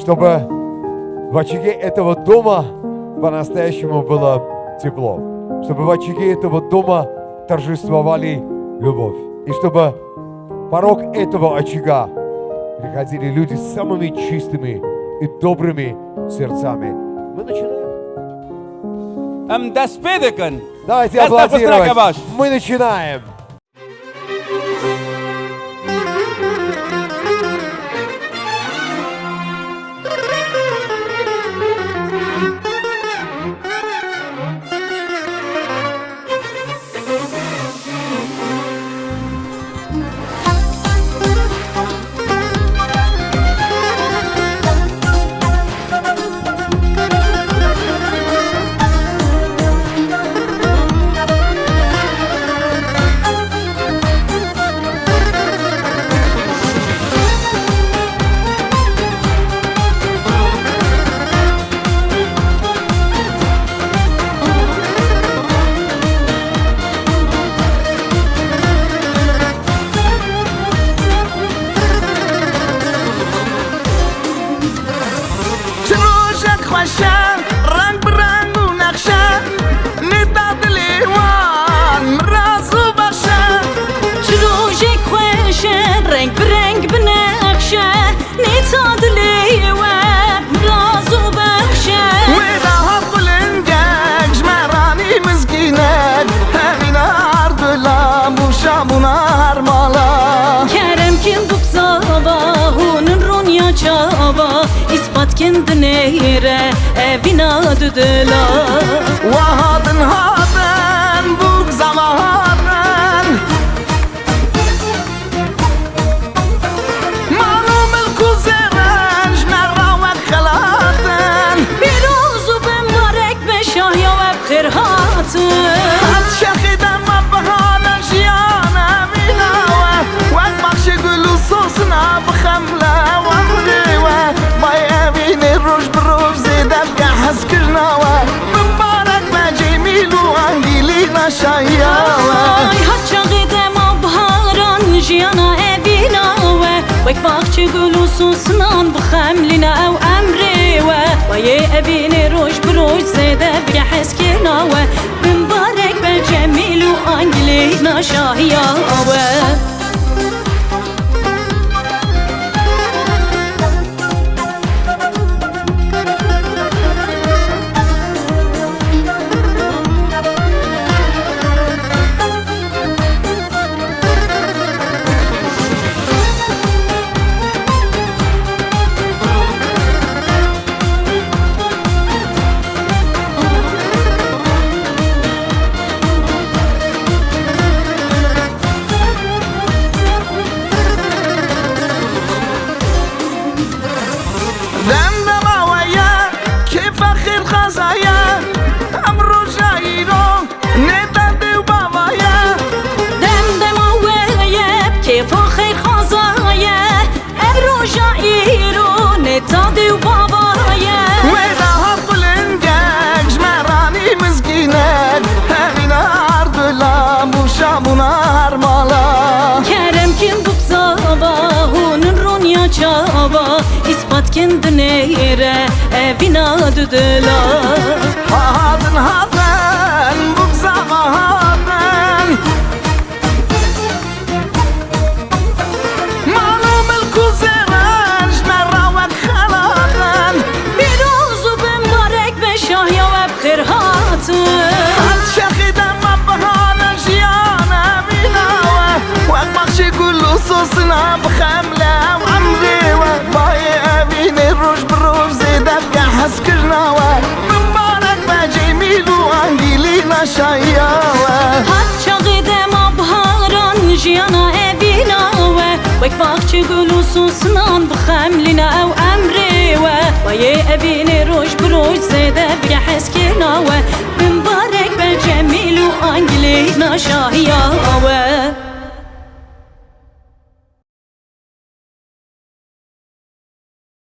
чтобы в очаге этого дома по-настоящему было тепло, чтобы в очаге этого дома торжествовали любовь, и чтобы порог этого очага приходили люди с самыми чистыми и добрыми сердцами. Мы начинаем. دست پیدا کن. Давайте دست аплодировать. بسرعه باش. Мы начинаем. رنگ برنگ و نقشه نداد لیوان مراز و بخشه چروژه خوشه رنگ برنگ بنقشه نداد لیوان مراز و بخشه ویدا ها بلنگک جمرانی مزگینک همین اردلام و شامون ارمالا کرم کن بکزاوا هونن رونیا چاوا ispat kendine yere evina düdüla وهادن هادن بوك زمهادن معلوم الكوزرن جمراوك خلاتن بیروز و بمبارک به شاهیا و بخیر هاتن هات شخيدن ما بهانا جيانا ميناوة وان بخشي قلو صوصنا بخملة وامريوة ما ياميني روش بروش زيدا بقحس كرناوة مبارك ما جميل وانجيلينا شاياوة Ay haçağı dema bharan jiyana evina ve Vek bakçı gülü susnan bxemlina ev emri ve Vaye evini roj broj zede bile heskina ve Mübarek be cemilu anglina şahiya ve دمدم ويا كيف اخر خزايا امرو جايرو ندد وبابايا Demdem avveye keyf xeyr xazaye Ev roja iro ne tadı babaye ويدا هبلنجك جمراني مزقينك همين اردلام وشامون ارمالا Kerem kim bukzava hunun ronya çava ispat kendine yere evina düdüla هادن هادن بوكزاما هادن معلوم الكوزرن جمراوك خلاتن Birozu mübarek be şahya ve bxir hatın هات شخيدن ما بهانا جيانا ميناوة وان بخشي كله صوصنا بخملة وعمريوة باي أبيني روش بروش زيدا بقحس كرناوة مبارك ما جميل وانجيلينا شاياوة Haçağı dema bharan jiyana evina ve Vek bakçı gülü susnan bxemlina ev emri ve Vaye evini roj broj zede bile heskina ve Mübarek be cemilu anglina şahiya